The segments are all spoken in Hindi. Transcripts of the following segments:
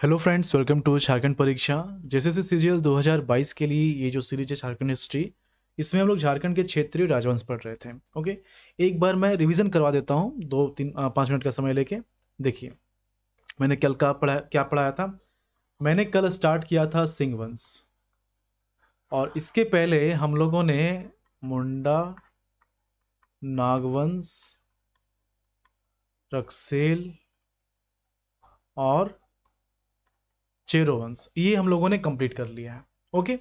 Hello friends, welcome to Jharkhand Pariksha. जैसे सीजीएल 2022 के लिए ये जो सीरीज है झारखंड हिस्ट्री, इसमें हम लोग झारखंड के क्षेत्रीय राजवंश पढ़ रहे थे। ओके, एक बार मैं रिवीजन करवा देता हूँ, 2-3-5 मिनट का समय लेके। देखिए, मैंने कल क्या पढ़ाया था। मैंने कल स्टार्ट किया था सिंह वंश, और इसके पहले हम लोगों ने मुंडा, नागवंश, रक्सेल और चेरो वंश, ये हम लोगों ने कंप्लीट कर लिया है। ओके,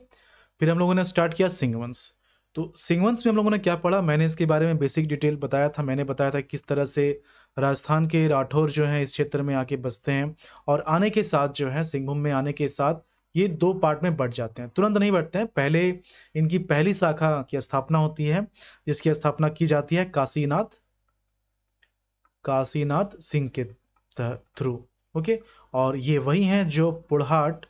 फिर हम लोगों ने स्टार्ट किया सिंह वंश। तो सिंह वंश में हम लोगों ने क्या पढ़ा, मैंने इसके बारे में बेसिक डिटेल बताया था। मैंने बताया था किस तरह से राजस्थान के राठौर जो हैं इस क्षेत्र में आके बसते हैं, और आने के साथ जो है सिंहभूम में आने के साथ ये दो पार्ट में बढ़ जाते हैं। तुरंत नहीं बढ़ते हैं, पहले इनकी पहली शाखा की स्थापना होती है, जिसकी स्थापना की जाती है काशीनाथ सिंह के थ्रू। ओके, और ये वही हैं जो पोरहाट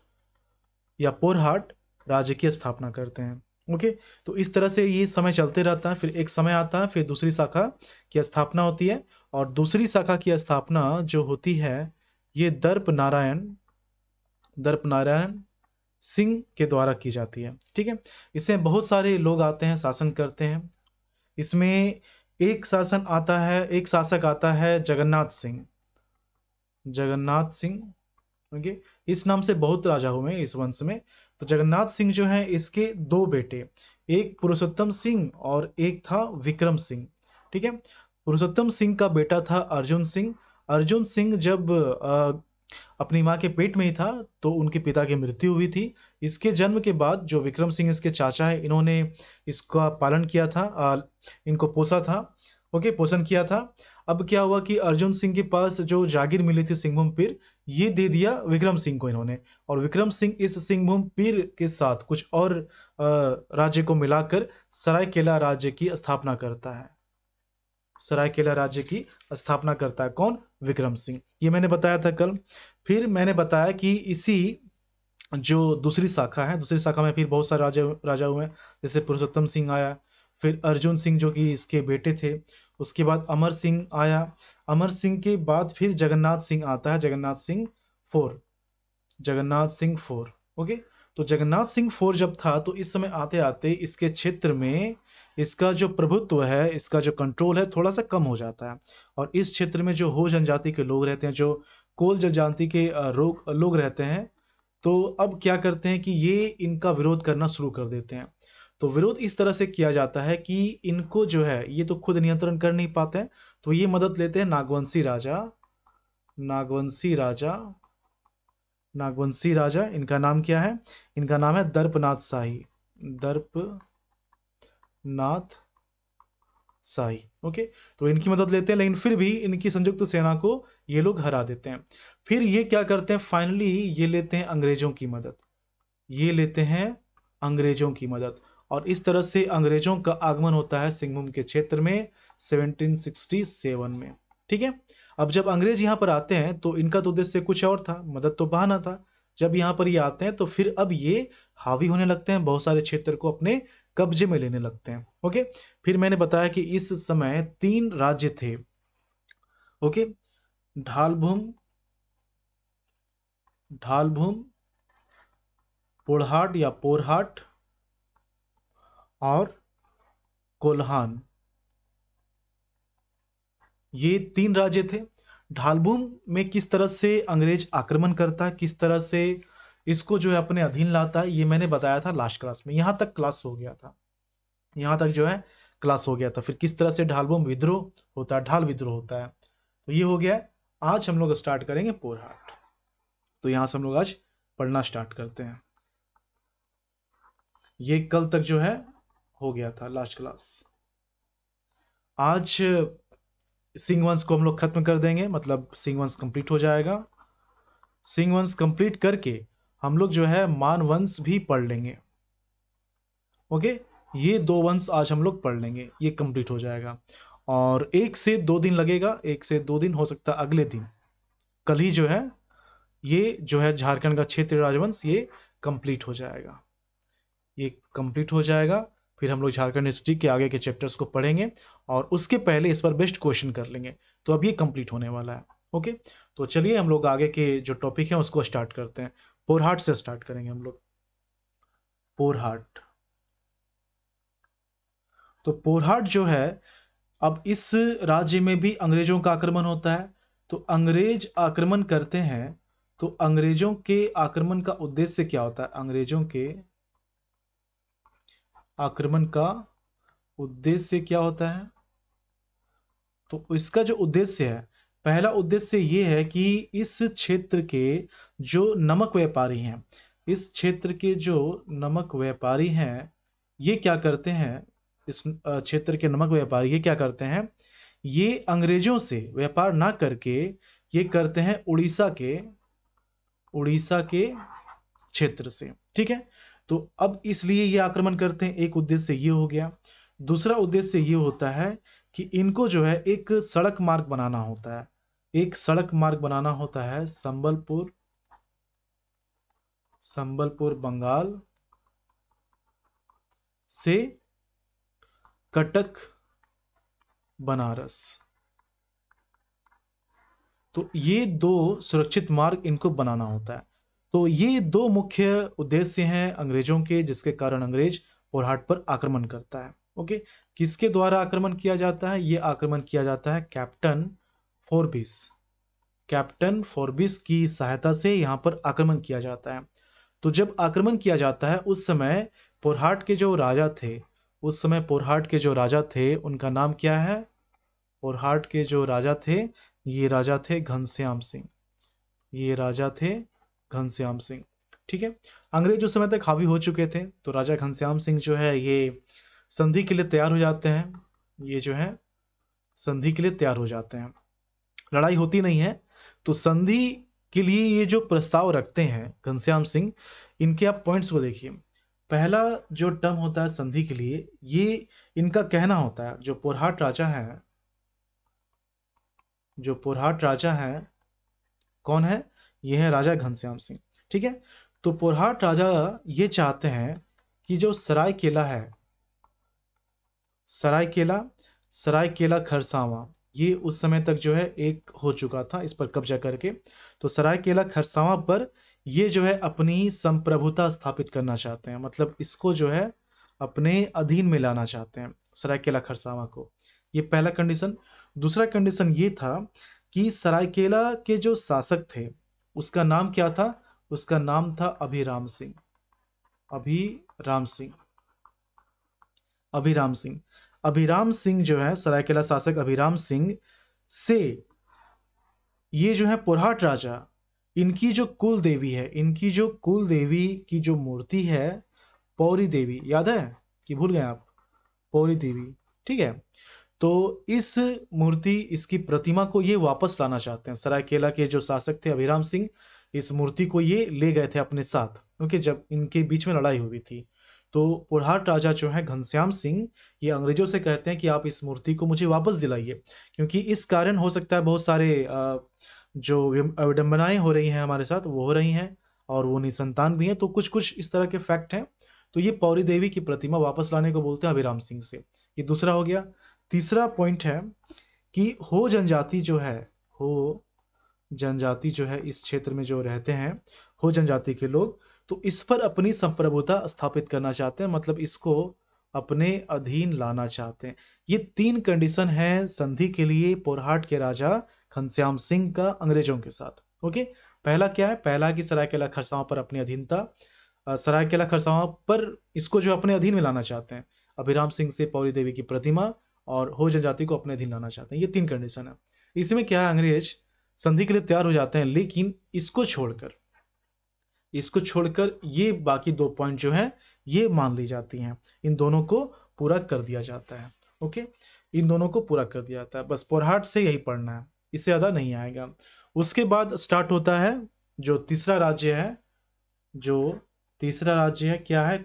राज्य की स्थापना करते हैं। ओके, तो इस तरह से ये समय चलते रहता है। फिर एक समय आता है, फिर दूसरी शाखा की स्थापना होती है, और दूसरी शाखा की स्थापना जो होती है ये दर्प नारायण सिंह के द्वारा की जाती है। ठीक है, इसमें बहुत सारे लोग आते हैं, शासन करते हैं। इसमें एक शासक आता है जगन्नाथ सिंह। ओके, इस नाम से बहुत राजा हुए इस वंश में। तो जगन्नाथ सिंह जो है, इसके दो बेटे, एक पुरुषोत्तम सिंह और एक था विक्रम सिंह। ठीक है, पुरुषोत्तम सिंह का बेटा था अर्जुन सिंह। अर्जुन सिंह जब अपनी माँ के पेट में ही था तो उनके पिता की मृत्यु हुई थी। इसके जन्म के बाद जो विक्रम सिंह इसके चाचा है, इन्होंने इसका पालन किया था, इनको पोसा था। ओके, पोषण किया था। अब क्या हुआ कि अर्जुन सिंह के पास जो जागीर मिली थी सिंहभूम पीर, ये दे दिया विक्रम सिंह को इन्होंने। और विक्रम सिंह इस सिंहभूम पीर के साथ कुछ और राज्य को मिलाकर सरायकेला राज्य की स्थापना करता है। सरायकेला राज्य की स्थापना करता है कौन? विक्रम सिंह। ये मैंने बताया था कल। फिर मैंने बताया कि इसी जो दूसरी शाखा है, दूसरी शाखा में फिर बहुत सारे राजा हुए, जैसे पुरुषोत्तम सिंह आया, फिर अर्जुन सिंह जो कि इसके बेटे थे, उसके बाद अमर सिंह आया। अमर सिंह के बाद फिर जगन्नाथ सिंह आता है, जगन्नाथ सिंह फोर। ओके, तो जगन्नाथ सिंह फोर जब था तो इस समय आते आते इसके क्षेत्र में इसका जो प्रभुत्व है, इसका जो कंट्रोल है, थोड़ा सा कम हो जाता है। और इस क्षेत्र में जो हो जनजाति के लोग रहते हैं, जो कोल जनजाति के लोग रहते हैं, तो अब क्या करते हैं कि ये इनका विरोध करना शुरू कर देते हैं। तो विरोध इस तरह से किया जाता है कि इनको जो है ये तो खुद नियंत्रण कर नहीं पाते हैं, तो ये मदद लेते हैं नागवंशी राजा। इनका नाम क्या है? इनका नाम है दर्पनाथ शाही। ओके, तो इनकी मदद लेते हैं, लेकिन फिर भी इनकी संयुक्त सेना को ये लोग हरा देते हैं। फिर ये क्या करते हैं, फाइनली ये लेते हैं अंग्रेजों की मदद। और इस तरह से अंग्रेजों का आगमन होता है सिंहभूम के क्षेत्र में 1767 में। ठीक है, अब जब अंग्रेज यहाँ पर आते हैं तो इनका तो उद्देश्य कुछ और था, मदद तो बहाना था। जब यहाँ पर ये आते हैं तो फिर अब ये हावी होने लगते हैं, बहुत सारे क्षेत्र को अपने कब्जे में लेने लगते हैं। ओके, फिर मैंने बताया कि इस समय 3 राज्य थे। ओके, ढालभूम, पोरहाट और कोल्हान, ये 3 राज्य थे। ढालभूम में किस तरह से अंग्रेज आक्रमण करता है, किस तरह से इसको जो है अपने अधीन लाता है, ये मैंने बताया था लास्ट क्लास में। यहां तक क्लास हो गया था, फिर किस तरह से ढाल विद्रोह होता है। तो ये हो गया। आज हम लोग स्टार्ट करेंगे पोरहाट। तो यहां से हम लोग आज पढ़ना स्टार्ट करते हैं। ये कल तक जो है हो गया था लास्ट क्लास। आज सिंह वंश को हम लोग खत्म कर देंगे, मतलब सिंह वंश कंप्लीट हो जाएगा। सिंह वंश कंप्लीट करके हम लोग जो है मान वंश भी पढ़ लेंगे। ओके, ये 2 वंश आज हम लोग पढ़ लेंगे, ये कंप्लीट हो जाएगा। और 1 से 2 दिन लगेगा, 1 से 2 दिन, हो सकता है अगले दिन, कल ही जो है ये जो है झारखंड का क्षेत्रीय राजवंश ये कंप्लीट हो जाएगा। फिर हम लोग झारखंड हिस्ट्री के आगे के चैप्टर्स को पढ़ेंगे और उसके पहले इस पर बेस्ट क्वेश्चन कर लेंगे। तो अब ये कंप्लीट होने वाला है। ओके, तो चलिए हम लोग आगे के जो टॉपिक है उसको स्टार्ट करते हैं। पोरहाट से स्टार्ट करेंगे हम लोग। पोरहाट, तो पोरहाट जो है, अब इस राज्य में भी अंग्रेजों का आक्रमण होता है। तो अंग्रेज आक्रमण करते हैं, तो अंग्रेजों के आक्रमण का उद्देश्य क्या होता है? अंग्रेजों के आक्रमण का उद्देश्य क्या होता है? तो इसका जो उद्देश्य है, पहला उद्देश्य ये है कि इस क्षेत्र के जो नमक व्यापारी हैं, इस क्षेत्र के जो नमक व्यापारी हैं, ये क्या करते हैं? इस क्षेत्र के नमक व्यापारी ये क्या करते हैं? ये अंग्रेजों से व्यापार ना करके ये करते हैं उड़ीसा के क्षेत्र से। ठीक है, तो अब इसलिए ये आक्रमण करते हैं। एक उद्देश्य ये हो गया। दूसरा उद्देश्य ये होता है कि इनको जो है एक सड़क मार्ग बनाना होता है। एक सड़क मार्ग बनाना होता है संबलपुर बंगाल से कटक बनारस। तो ये दो सुरक्षित मार्ग इनको बनाना होता है। तो ये दो मुख्य उद्देश्य हैं अंग्रेजों के, जिसके कारण अंग्रेज पोरहाट पर आक्रमण करता है। ओके, किसके द्वारा आक्रमण किया जाता है? ये आक्रमण किया जाता है कैप्टन फोर्बिस की सहायता से यहाँ पर आक्रमण किया जाता है। तो जब आक्रमण किया जाता है, उस समय पोरहाट के जो राजा थे उनका नाम क्या है? पोरहाट के जो राजा थे, ये राजा थे घनश्याम सिंह। ठीक है, अंग्रेज उस समय तक हावी हो चुके थे, तो राजा घनश्याम सिंह जो है ये संधि के लिए तैयार हो जाते हैं। ये जो है संधि के लिए तैयार हो जाते हैं। लड़ाई होती नहीं है, तो संधि के लिए ये जो प्रस्ताव रखते हैं घनश्याम सिंह, इनके आप पॉइंट्स को देखिए। पहला जो टर्म होता है संधि के लिए, ये इनका कहना होता है, जो पोरहाट राजा है, कौन है? ये है राजा घनश्याम सिंह। ठीक है, तो पोरहाट राजा ये चाहते हैं कि जो सरायकेला खरसावां, ये उस समय तक जो है एक हो चुका था, इस पर कब्जा करके। तो सरायकेला खरसावां पर ये जो है अपनी संप्रभुता स्थापित करना चाहते हैं, मतलब इसको जो है अपने अधीन में लाना चाहते हैं सरायकेला खरसावां को। ये पहला कंडीशन। दूसरा कंडीशन ये था कि सरायकेला के जो शासक थे, उसका नाम क्या था? उसका नाम था अभिराम सिंह। अभिराम सिंह जो है, सरायकेला शासक अभिराम सिंह से ये जो है पोरहाट राजा, इनकी जो कुल देवी की जो मूर्ति है, पौरी देवी, याद है कि भूल गए आप? पौरी देवी। ठीक है, तो इस मूर्ति, इसकी प्रतिमा को ये वापस लाना चाहते हैं। सरायकेला के जो शासक थे अभिराम सिंह, इस मूर्ति को ये ले गए थे अपने साथ, क्योंकि जब इनके बीच में लड़ाई हुई थी। तो पोरहाट राजा जो है घनश्याम सिंह, ये अंग्रेजों से कहते हैं कि आप इस मूर्ति को मुझे वापस दिलाइए, क्योंकि इस कारण हो सकता है बहुत सारे जो विडंबनाएं हो रही हैं हमारे साथ, वो हो रही हैं, और वो निसंतान भी हैं। तो कुछ कुछ इस तरह के फैक्ट हैं। तो ये पौरी देवी की प्रतिमा वापस लाने को बोलते हैं अभिराम सिंह से। ये दूसरा हो गया। तीसरा पॉइंट है कि हो जनजाति जो है इस क्षेत्र में जो रहते हैं, हो जनजाति के लोग, तो इस पर अपनी संप्रभुता स्थापित करना चाहते हैं, मतलब इसको अपने अधीन लाना चाहते हैं। ये 3 कंडीशन है संधि के लिए पोरहाट के राजा घनश्याम सिंह का अंग्रेजों के साथ। ओके, पहला क्या है? पहला कि सरायकेला खरसावां पर अपनी अधीनता, सरायकेला खरसावां पर इसको जो अपने अधीन में लाना चाहते हैं, अभिराम सिंह से पौरी देवी की प्रतिमा, और हो जनजाति को अपने अधीन लाना चाहते हैं। ये 3 कंडीशन है। इसमें क्या है, अंग्रेज संधि के लिए तैयार हो जाते हैं, लेकिन इसको छोड़कर ये बाकी 2 पॉइंट जो है ये मान ली जाती हैं। इन दोनों को पूरा कर दिया जाता है। ओके, इन दोनों को पूरा कर दिया जाता है। बस पोरहाट से यही पढ़ना है, इससे ज्यादा नहीं आएगा। उसके बाद स्टार्ट होता है जो तीसरा राज्य है, क्या है?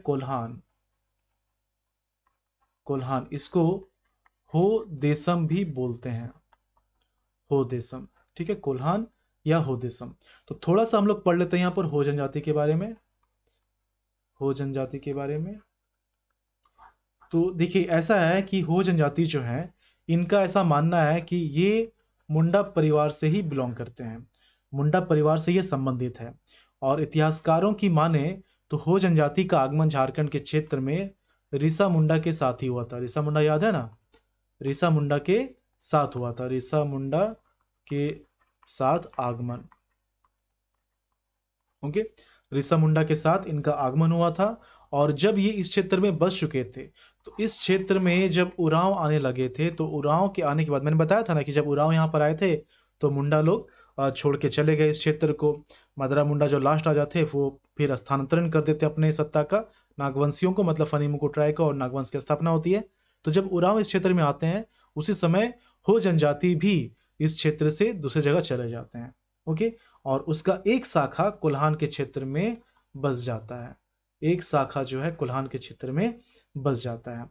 कोल्हान। इसको हो देशम भी बोलते हैं, हो देशम। ठीक है, कोल्हान या हो देशम। तो थोड़ा सा हम लोग पढ़ लेते हैं यहाँ पर हो जनजाति के बारे में। तो देखिए, ऐसा है कि हो जनजाति जो है, इनका ऐसा मानना है कि ये मुंडा परिवार से ही बिलोंग करते हैं, मुंडा परिवार से ये संबंधित है। और इतिहासकारों की माने तो हो जनजाति का आगमन झारखंड के क्षेत्र में ऋषा मुंडा के साथ ही हुआ था। ऋषा मुंडा याद है ना, ऋषा मुंडा के साथ हुआ था, ऋषा मुंडा के साथ आगमन। ओके, ऋषा मुंडा के साथ इनका आगमन हुआ था। और जब ये इस क्षेत्र में बस चुके थे तो इस क्षेत्र में जब उरांव आने लगे थे, तो उरांव के आने के बाद मैंने बताया था ना कि जब उरांव यहाँ पर आए थे तो मुंडा लोग छोड़ के चले गए इस क्षेत्र को। मदरा मुंडा जो लास्ट राजा थे वो फिर स्थानांतरण कर देते अपने सत्ता का नागवंशियों को, मतलब फनी मुकुट राय का, और नागवंश की स्थापना होती है। तो जब उरांव इस क्षेत्र में आते हैं उसी समय हो जनजाति भी इस क्षेत्र से दूसरी जगह चले जाते हैं। ओके, और उसका एक शाखा कोल्हान के क्षेत्र में बस जाता है, एक शाखा जो है कोल्हान के क्षेत्र में बस जाता है।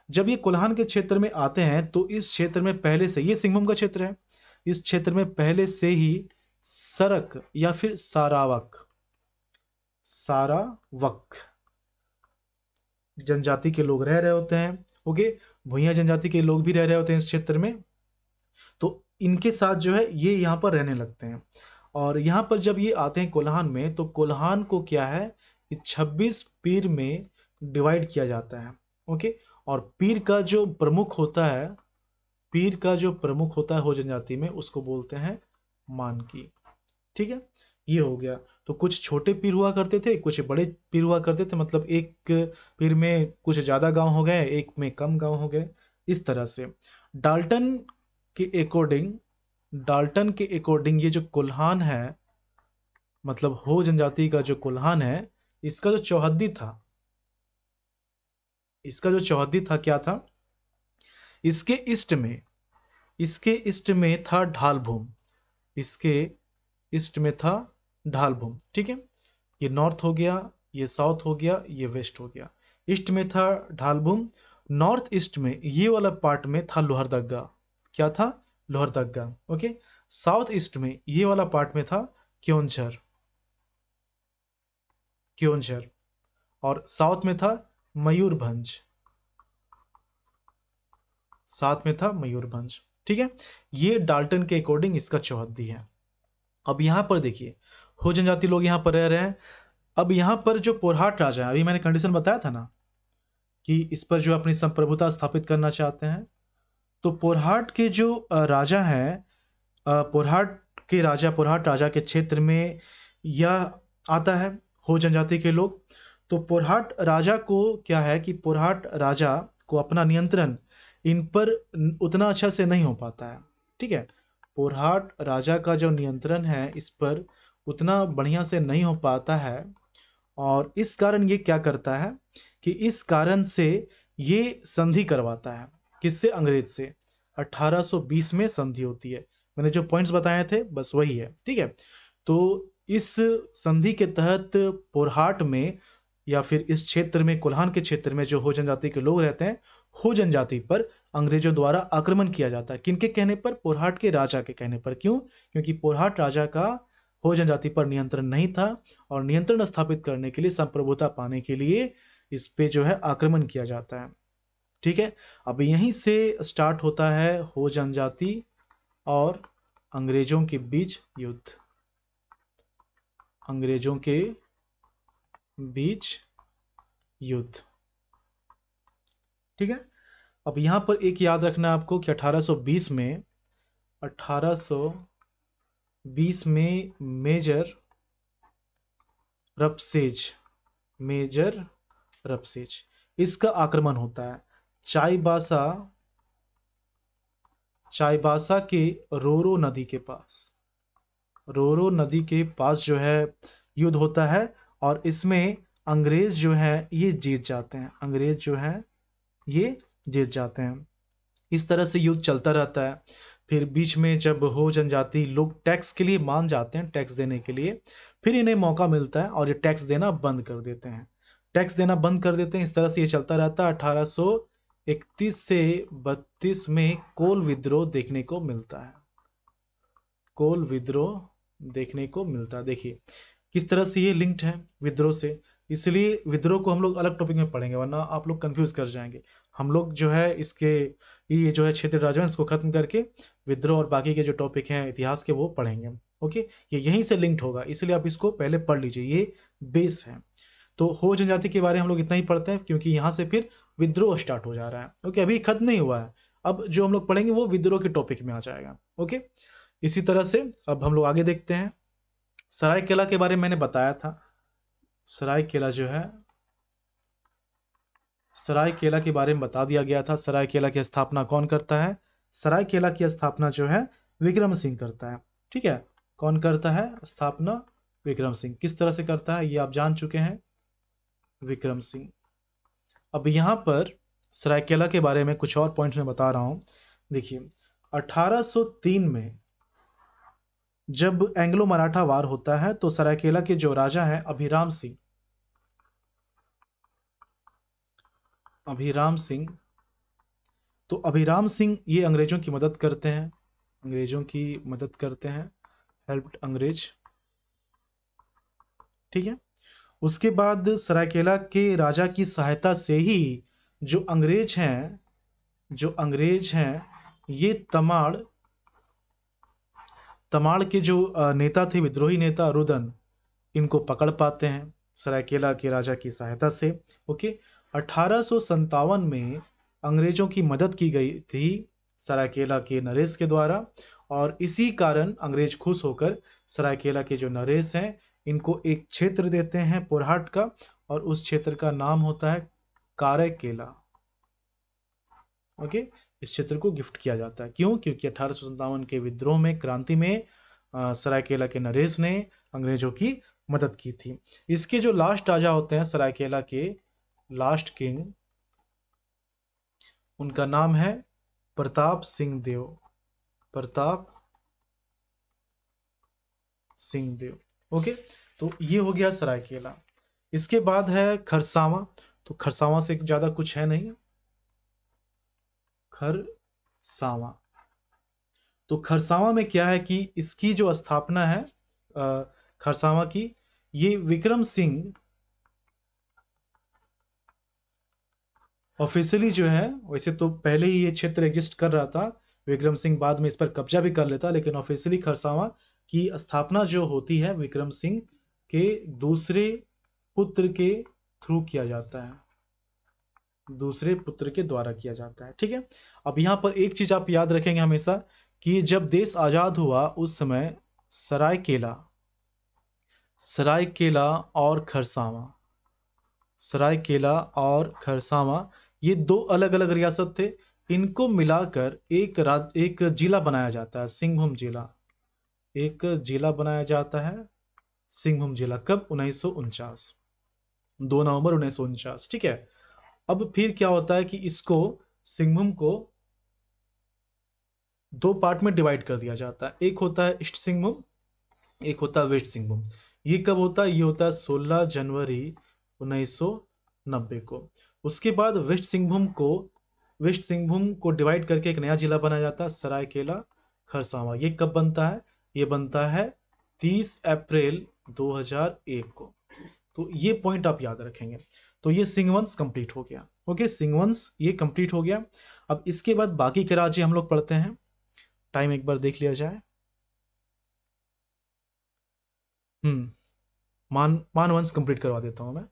जब ये कोल्हान के क्षेत्र में आते हैं तो इस क्षेत्र में पहले से, ये सिंहभूम का क्षेत्र है, इस क्षेत्र में पहले से ही सरक या फिर सारावक जनजाति के लोग रह रहे होते हैं। ओके, भुइयां जनजाति के लोग भी रह रहे होते हैं इस क्षेत्र में, तो इनके साथ जो है ये यहाँ पर रहने लगते हैं। और यहाँ पर जब ये आते हैं कोल्हान में, तो कोल्हान को क्या है, 26 पीर में डिवाइड किया जाता है। ओके, और पीर का जो प्रमुख होता है, पीर का जो प्रमुख होता है हो जनजाति में, उसको बोलते हैं मानकी। ठीक है, ये हो गया। तो कुछ छोटे पीर हुआ करते थे, कुछ बड़े पीर हुआ करते थे, मतलब एक पीर में कुछ ज्यादा गांव हो गए, एक में कम गांव हो गए, इस तरह से। डाल्टन के अकॉर्डिंग ये जो कोल्हान है, मतलब हो जनजाति का जो कोल्हान है, इसका जो चौहद्दी था, क्या था, इसके ईस्ट में था ढालभूम, ठीक है। ये नॉर्थ हो गया, ये साउथ हो गया, ये वेस्ट हो गया। ईस्ट में था ढालभूम, नॉर्थ ईस्ट में ये वाला पार्ट में था लोहरदग्गा। क्या था, लोहरदग्गा। ओके, साउथ ईस्ट में ये वाला पार्ट में था क्योंझर, और साउथ में था मयूरभंज, ठीक है। ये डाल्टन के अकॉर्डिंग इसका चौहद्दी है। अब यहां पर देखिए, हो जनजाति लोग यहां पर रह रहे हैं। अब यहां पर जो पोरहाट राजा है, अभी मैंने कंडीशन बताया था ना कि इस पर जो अपनी संप्रभुता स्थापित करना चाहते हैं, तो पोरहाट के जो राजा हैं, पोरहाट राजा के क्षेत्र में यह आता है हो जनजाति के लोग। तो पोरहाट राजा को क्या है कि पोरहाट राजा को अपना नियंत्रण इन पर उतना अच्छा से नहीं हो पाता है, ठीक है। पोरहाट राजा का जो नियंत्रण है इस पर उतना बढ़िया से नहीं हो पाता है, और इस कारण ये क्या करता है कि इस कारण से ये संधि करवाता है, किससे, अंग्रेज से। 1820 में संधि होती है, मैंने जो पॉइंट्स बताए थे बस वही है, ठीक है। तो इस संधि के तहत पोरहाट में या फिर इस क्षेत्र में, कोल्हान के क्षेत्र में जो हो जनजाति के लोग रहते हैं, हो जनजाति पर अंग्रेजों द्वारा आक्रमण किया जाता है। किनके कहने पर, पोरहाट के राजा के कहने पर। क्यों, क्योंकि पोरहाट राजा का हो जनजाति पर नियंत्रण नहीं था, और नियंत्रण स्थापित करने के लिए, संप्रभुता पाने के लिए इस पे जो है आक्रमण किया जाता है, ठीक है। अब यहीं से स्टार्ट होता है हो जनजाति और अंग्रेजों के बीच युद्ध, ठीक है। अब यहां पर एक याद रखना आपको कि 1820 में मेजर रपसेज इसका आक्रमण होता है चाईबासा के रोरो नदी के पास जो है युद्ध होता है, और इसमें अंग्रेज जो है ये जीत जाते हैं। इस तरह से युद्ध चलता रहता है। फिर बीच में जब हो जनजाति लोग टैक्स के लिए मान जाते हैं, टैक्स देने के लिए, फिर इन्हें मौका मिलता है और ये टैक्स देना बंद कर देते हैं, इस तरह से ये चलता रहता है। 1831 से 32 में कोल विद्रोह देखने को मिलता है। देखिए किस तरह से ये लिंक्ड है विद्रोह से, इसलिए विद्रोह को हम लोग अलग टॉपिक में पढ़ेंगे, वरना आप लोग कंफ्यूज कर जाएंगे। हम लोग जो है इसके ये जो है क्षेत्रीय राजवंश को खत्म करके विद्रोह और बाकी के जो टॉपिक हैं इतिहास के वो पढ़ेंगे। ओके, ये यहीं से लिंक्ड होगा, इसलिए आप इसको पहले पढ़ लीजिए, ये बेस है। तो हो जनजाति के बारे में हम लोग इतना ही पढ़ते हैं, क्योंकि यहाँ से फिर विद्रोह स्टार्ट हो जा रहा है। ओके, अभी खत्म नहीं हुआ है, अब जो हम लोग पढ़ेंगे वो विद्रोह के टॉपिक में आ जाएगा। ओके, इसी तरह से अब हम लोग आगे देखते हैं। सरायकेला के बारे में मैंने बताया था। सरायकेला जो है, सरायकेला के बारे में बता दिया गया था। सरायकेला की स्थापना कौन करता है? सरायकेला की स्थापना जो है विक्रम सिंह करता है। ठीक है, कौन करता है स्थापना? विक्रम सिंह। किस तरह से करता है ये आप जान चुके हैं, विक्रम सिंह। अब यहां पर सरायकेला के बारे में कुछ और पॉइंट मैं बता रहा हूं। देखिए, 1803 में जब एंग्लो मराठा वार होता है तो सरायकेला के जो राजा हैं अभिराम सिंह, अभिराम सिंह, तो अभिराम सिंह ये अंग्रेजों की मदद करते हैं, अंग्रेजों की मदद करते हैं, हेल्प्ड अंग्रेज। ठीक है, उसके बाद सरायकेला के राजा की सहायता से ही जो अंग्रेज हैं, जो अंग्रेज हैं ये तमाड़ के जो नेता थे, विद्रोही नेता रुदन, इनको पकड़ पाते हैं सरायकेला के राजा की सहायता से। ओके, 1857 में अंग्रेजों की मदद की गई थी सरायकेला के नरेश के द्वारा, और इसी कारण अंग्रेज खुश होकर सरायकेला के जो नरेश हैं इनको एक क्षेत्र देते हैं पुरहाट का, और उस क्षेत्र का नाम होता है काराकेला। ओके, इस क्षेत्र को गिफ्ट किया जाता है। क्यों? क्योंकि 1857 के विद्रोह में, क्रांति में सरायकेला के नरेश ने अंग्रेजों की मदद की थी। इसके जो लास्ट राजा होते हैं सरायकेला के, लास्ट किंग, उनका नाम है प्रताप सिंह देव, प्रताप सिंह देव। ओके, तो ये हो गया सरायकेला। इसके बाद है खरसावां। तो खरसावां से ज्यादा कुछ है नहीं, खरसावां। तो खरसावां में क्या है कि इसकी जो स्थापना है खरसावां की, ये विक्रम सिंह ऑफिशियली जो है, वैसे तो पहले ही ये क्षेत्र एग्जिस्ट कर रहा था, विक्रम सिंह बाद में इस पर कब्जा भी कर लेता, लेकिन ऑफिशियली खरसावां की स्थापना जो होती है विक्रम सिंह के दूसरे पुत्र के थ्रू किया जाता है, दूसरे पुत्र के द्वारा किया जाता है। ठीक है, अब यहां पर एक चीज आप याद रखेंगे हमेशा कि जब देश आजाद हुआ उस समय सरायकेला, सरायकेला और खरसावां, सरायकेला और खरसावां ये दो अलग अलग रियासत थे, इनको मिलाकर एक जिला बनाया जाता है, सिंहभूम जिला। एक जिला बनाया जाता है सिंहभूम जिला। कब? 1949, 2 नवंबर 1949। ठीक है, अब फिर क्या होता है कि इसको, सिंहभूम को दो पार्ट में डिवाइड कर दिया जाता है। एक होता है ईस्ट सिंहभूम, एक होता है वेस्ट सिंहभूम। ये कब होता है? ये होता है 16 जनवरी 1990 को। उसके बाद वेस्ट सिंहभूम को डिवाइड करके एक नया जिला बनाया जाता है सरायकेला खरसावां। ये कब बनता है? ये बनता है 30 अप्रैल 2001 को। तो ये पॉइंट आप याद रखेंगे। तो ये सिंहवंश कंप्लीट हो गया। ओके, सिंहवंश ये कंप्लीट हो गया। अब इसके बाद बाकी के राज्य हम लोग पढ़ते हैं। टाइम एक बार देख लिया जाए। मानवंश कंप्लीट करवा देता हूं मैं।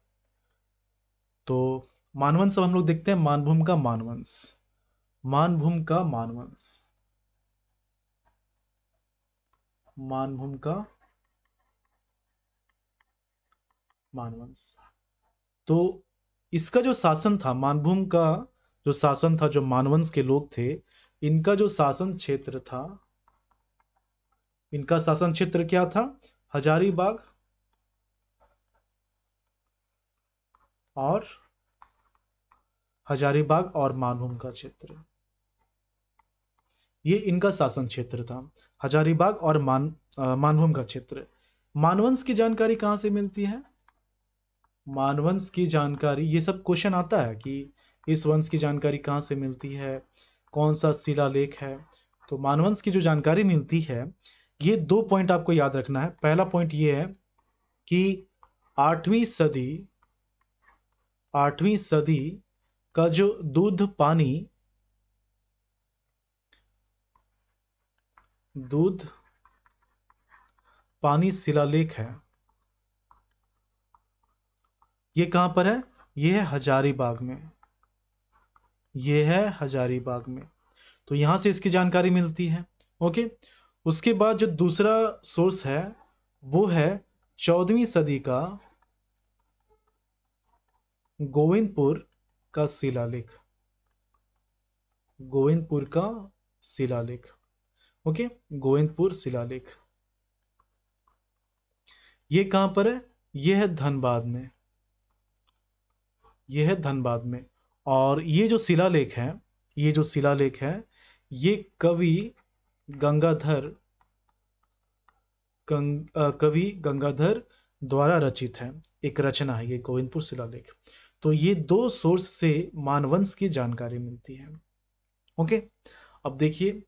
तो मानवंश अब हम लोग देखते हैं, मानभूम का मानवंश, मानभूम का मानवंश, मानभूम का मानवंश। तो इसका जो शासन था, मानभूम का जो शासन था, जो मानवंश के लोग थे, इनका जो शासन क्षेत्र था, इनका शासन क्षेत्र क्या था? हजारीबाग और मानभूम का क्षेत्र, ये इनका शासन क्षेत्र था, हजारीबाग और मानभूम का क्षेत्र। मानवंश की जानकारी कहां से मिलती है? मानवंश की जानकारी, ये सब क्वेश्चन आता है कि इस वंश की जानकारी कहां से मिलती है, कौन सा शिलालेख है। तो मानवंश की जो जानकारी मिलती है, ये 2 पॉइंट आपको याद रखना है। पहला पॉइंट ये है कि 8वीं सदी का जो दूध पानी शिलालेख है, ये कहां पर है? ये है हजारीबाग में, ये है हजारीबाग में। तो यहां से इसकी जानकारी मिलती है। ओके। उसके बाद जो दूसरा सोर्स है वो है 14वीं सदी का गोविंदपुर का शिलालेख, गोविंदपुर का शिलालेख। ओके, गोविंदपुर शिलालेख ये कहां पर है? ये है धनबाद में, ये है धनबाद में। और ये जो शिलालेख है, ये जो शिलालेख है, ये कवि गंगाधर द्वारा रचित है, एक रचना है ये गोविंदपुर शिलालेख। तो ये दो सोर्स से मानवंश की जानकारी मिलती है। ओके। अब देखिए,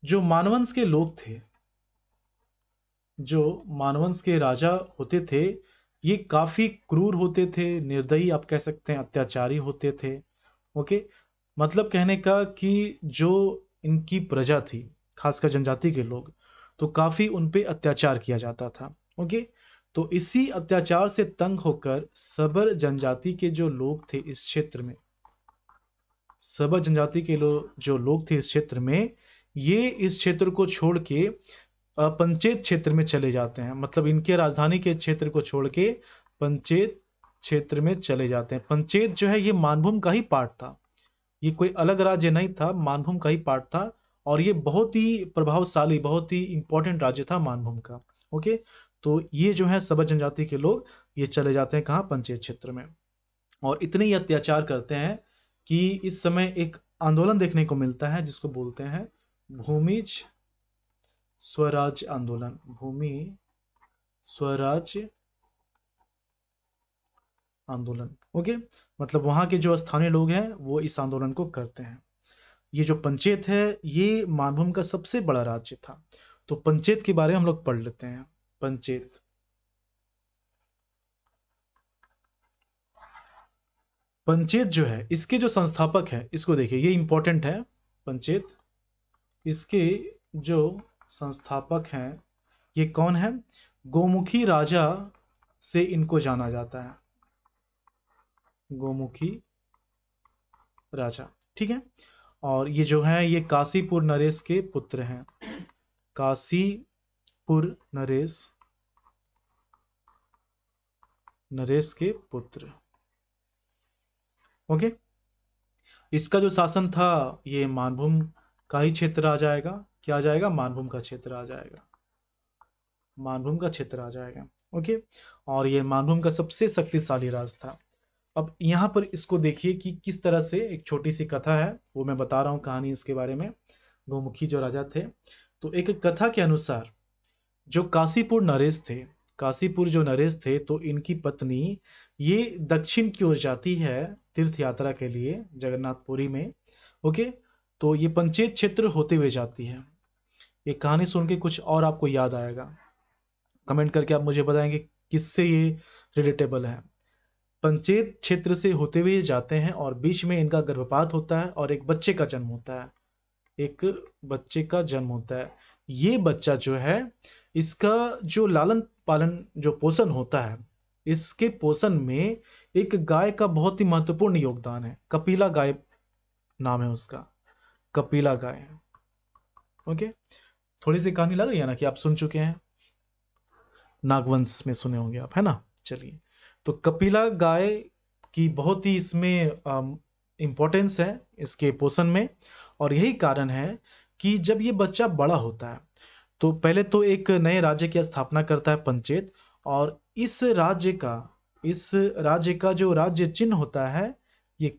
जो मानवंश के लोग थे, जो मानवंश के राजा होते थे, ये काफी क्रूर होते थे, निर्दयी आप कह सकते हैं, अत्याचारी होते थे। ओके। मतलब कहने का कि जो इनकी प्रजा थी, खासकर जनजाति के लोग, तो काफी उन पे अत्याचार किया जाता था। ओके। तो इसी अत्याचार से तंग होकर सबर जनजाति के जो लोग थे इस क्षेत्र में, सबर जनजाति के जो लोग थे इस क्षेत्र में, ये इस क्षेत्र को छोड़ के पंचेत क्षेत्र में चले जाते हैं। मतलब इनके राजधानी के क्षेत्र को छोड़ के पंचेत क्षेत्र में चले जाते हैं। पंचेत जो है ये मानभूम का ही पार्ट था, ये कोई अलग राज्य नहीं था, मानभूम का ही पार्ट था। और ये बहुत ही प्रभावशाली, बहुत ही इंपॉर्टेंट राज्य था मानभूम का। ओके। तो ये जो है सबर जनजाति के लोग ये चले जाते हैं कहाँ? पंचेत क्षेत्र में। और इतने ही अत्याचार करते हैं कि इस समय एक आंदोलन देखने को मिलता है जिसको बोलते हैं भूमिज स्वराज आंदोलन, भूमि स्वराज आंदोलन। ओके। मतलब वहां के जो स्थानीय लोग हैं वो इस आंदोलन को करते हैं। ये जो पंचेत है ये मानभूम का सबसे बड़ा राज्य था। तो पंचेत के बारे में हम लोग पढ़ लेते हैं। पंचेत, पंचेत जो है इसके जो संस्थापक है, इसको देखिए, ये इंपॉर्टेंट है। पंचेत, इसके जो संस्थापक हैं ये कौन है? गोमुखी राजा से इनको जाना जाता है, गोमुखी राजा। ठीक है। और ये जो है ये काशीपुर नरेश के पुत्र हैं, काशीपुर नरेश के पुत्र। ओके। इसका जो शासन था ये मानभूम का ही क्षेत्र आ जाएगा। क्या आ जाएगा? मानभूम का क्षेत्र आ जाएगा, मानभूम का क्षेत्र आ जाएगा। ओके। और ये मानभूम का सबसे शक्तिशाली राज था। अब यहाँ पर इसको देखिए कि किस तरह से, एक छोटी सी कथा है वो मैं बता रहा हूँ कहानी इसके बारे में। गोमुखी जो राजा थे, तो एक कथा के अनुसार जो काशीपुर नरेश थे, काशीपुर जो नरेश थे, तो इनकी पत्नी ये दक्षिण की ओर जाती है तीर्थ यात्रा के लिए जगन्नाथपुरी में। ओके। तो ये पंचेत क्षेत्र होते हुए जाती है। ये कहानी सुन के कुछ और आपको याद आएगा, कमेंट करके आप मुझे बताएंगे किससे ये रिलेटेबल है। पंचेत क्षेत्र से होते हुए जाते हैं और बीच में इनका गर्भपात होता है और एक बच्चे का जन्म होता है, एक बच्चे का जन्म होता है। ये बच्चा जो है इसका जो लालन पालन, जो पोषण होता है, इसके पोषण में एक गाय का बहुत ही महत्वपूर्ण योगदान है। कपिला गाय नाम है उसका, कपिला गाय। ओके। थोड़ी सी कहानी लग रही है ना कि आप सुन चुके हैं, नागवंश में सुने होंगे आप, है ना। चलिए, तो कपिला गाय की बहुत ही इसमें इंपॉर्टेंस है इसके पोषण में। और यही कारण है कि जब ये बच्चा बड़ा होता है तो पहले तो एक नए राज्य की स्थापना करता है पंचेत। और इस राज्य का जो राज्य चिन्ह होता है ये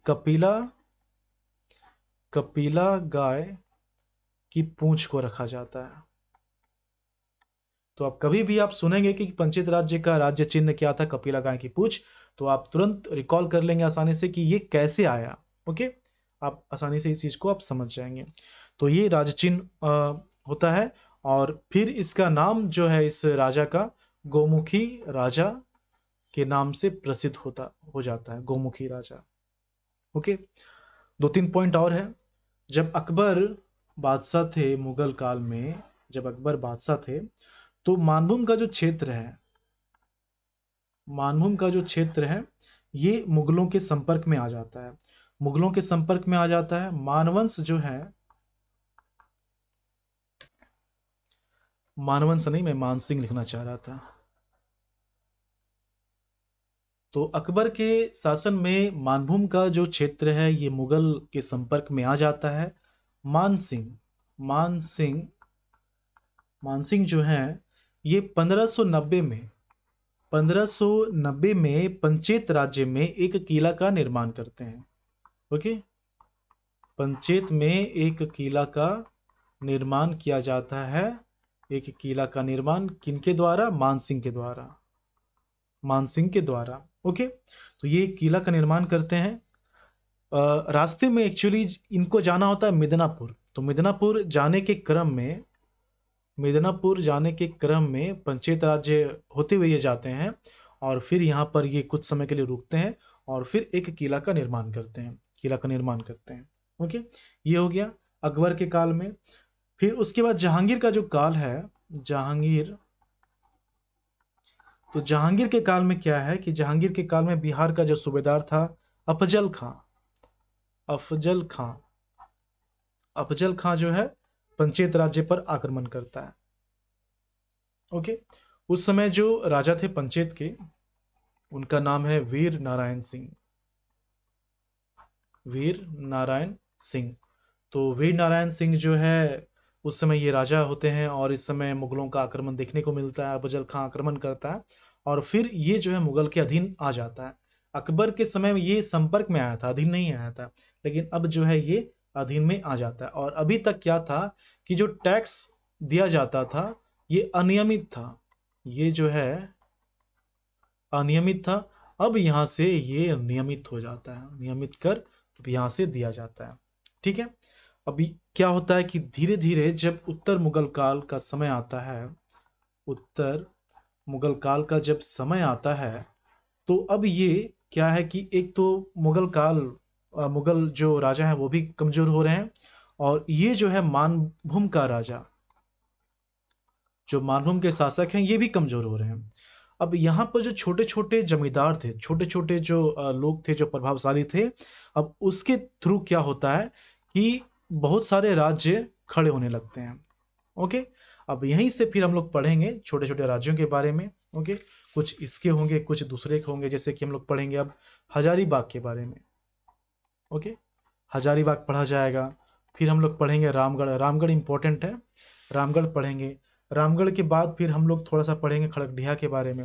कपिला गाय की पूंछ को रखा जाता है। तो आप कभी भी आप सुनेंगे कि पंचेत राज्य का राज्य चिन्ह क्या था, कपिला गाय की पूंछ, तो आप तुरंत रिकॉल कर लेंगे आसानी से कि ये कैसे आया। ओके। आप आसानी से इस चीज को आप समझ जाएंगे। तो ये राज्य चिन्ह होता है। और फिर इसका नाम जो है इस राजा का गोमुखी राजा के नाम से प्रसिद्ध हो जाता है, गोमुखी राजा। ओके, 2-3 पॉइंट और है। जब अकबर बादशाह थे मुगल काल में, जब अकबर बादशाह थे, तो मानभूम का जो क्षेत्र है, मानभूम का जो क्षेत्र है, ये मुगलों के संपर्क में आ जाता है। मुगलों के संपर्क में आ जाता है। मानवंश जो है, मानवंश नहीं, मैं मानसिंह लिखना चाह रहा था। तो अकबर के शासन में मानभूम का जो क्षेत्र है ये मुगल के संपर्क में आ जाता है। मानसिंह मानसिंह मानसिंह जो है ये 1590 में पंचेत राज्य में एक किला का निर्माण करते हैं। ओके, पंचेत में एक किला का निर्माण किया जाता है। एक किला का निर्माण किनके द्वारा? मानसिंह के द्वारा, मानसिंह के द्वारा। ओके, तो ये किला का निर्माण करते हैं। रास्ते में एक्चुअली इनको जाना होता है मिदनापुर। तो मिदनापुर जाने के क्रम में, मिदनापुर जाने के क्रम में पंचेत राज्य होते हुए ये जाते हैं और फिर यहाँ पर ये कुछ समय के लिए रुकते हैं और फिर एक किला का निर्माण करते हैं, किला का निर्माण करते हैं। ओके, ये हो गया अकबर के काल में। फिर उसके बाद जहांगीर का जो काल है, जहांगीर, तो जहांगीर के काल में क्या है कि जहांगीर के काल में बिहार का जो सूबेदार था अफजल खां, अफजल खां, अफजल खां जो है पंचेत राज्य पर आक्रमण करता है। ओके, उस समय जो राजा थे पंचेत के, उनका नाम है वीर नारायण सिंह, वीर नारायण सिंह। तो वीर नारायण सिंह जो है उस समय ये राजा होते हैं और इस समय मुगलों का आक्रमण देखने को मिलता है। अफजल खां आक्रमण करता है और फिर ये जो है मुगल के अधीन आ जाता है। अकबर के समय में ये संपर्क में आया था, अधीन नहीं आया था, लेकिन अब जो है ये अधीन में आ जाता है। और अभी तक क्या था कि जो टैक्स दिया जाता था ये अनियमित था, ये जो है अनियमित था। अब यहां से ये नियमित हो जाता है, नियमित कर अब यहां से दिया जाता है। ठीक है, अभी क्या होता है कि धीरे धीरे जब उत्तर मुगल काल का समय आता है, उत्तर मुगल काल का जब समय आता है, तो अब ये क्या है कि एक तो मुगल काल, मुगल जो राजा है वो भी कमजोर हो रहे हैं और ये जो है मानभूम का राजा, जो मानभूम के शासक हैं, ये भी कमजोर हो रहे हैं। अब यहाँ पर जो छोटे छोटे जमींदार थे, छोटे छोटे जो लोग थे जो प्रभावशाली थे, अब उसके थ्रू क्या होता है कि बहुत सारे राज्य खड़े होने लगते हैं। ओके, अब यहीं से फिर हम लोग पढ़ेंगे छोटे छोटे राज्यों के बारे में। ओके, कुछ इसके होंगे, कुछ दूसरे के होंगे, जैसे कि हम लोग पढ़ेंगे अब हजारीबाग के बारे में। ओके, हजारीबाग पढ़ा जाएगा। फिर हम लोग पढ़ेंगे रामगढ़, रामगढ़ इंपॉर्टेंट है, रामगढ़ पढ़ेंगे। रामगढ़ के बाद फिर हम लोग थोड़ा सा पढ़ेंगे खड़गडिहा के बारे में।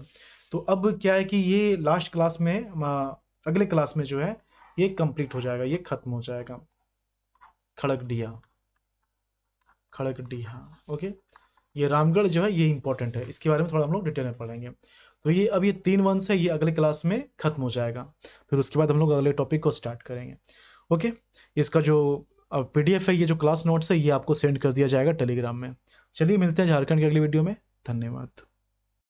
तो अब क्या है कि ये लास्ट क्लास में, अगले क्लास में जो है ये कंप्लीट हो जाएगा, ये खत्म हो जाएगा, खड़गडिहा, खड़गडिहा। ओके, ये रामगढ़ जो है ये इंपॉर्टेंट है, इसके बारे में थोड़ा हम लोग डिटेल में पढ़ेंगे। तो ये अब ये 3 वंश है, ये अगले क्लास में खत्म हो जाएगा। फिर उसके बाद हम लोग अगले टॉपिक को स्टार्ट करेंगे। ओके, इसका जो पीडीएफ है, ये जो क्लास नोट्स है, ये आपको सेंड कर दिया जाएगा टेलीग्राम में। चलिए मिलते हैं झारखंड की अगली वीडियो में। धन्यवाद।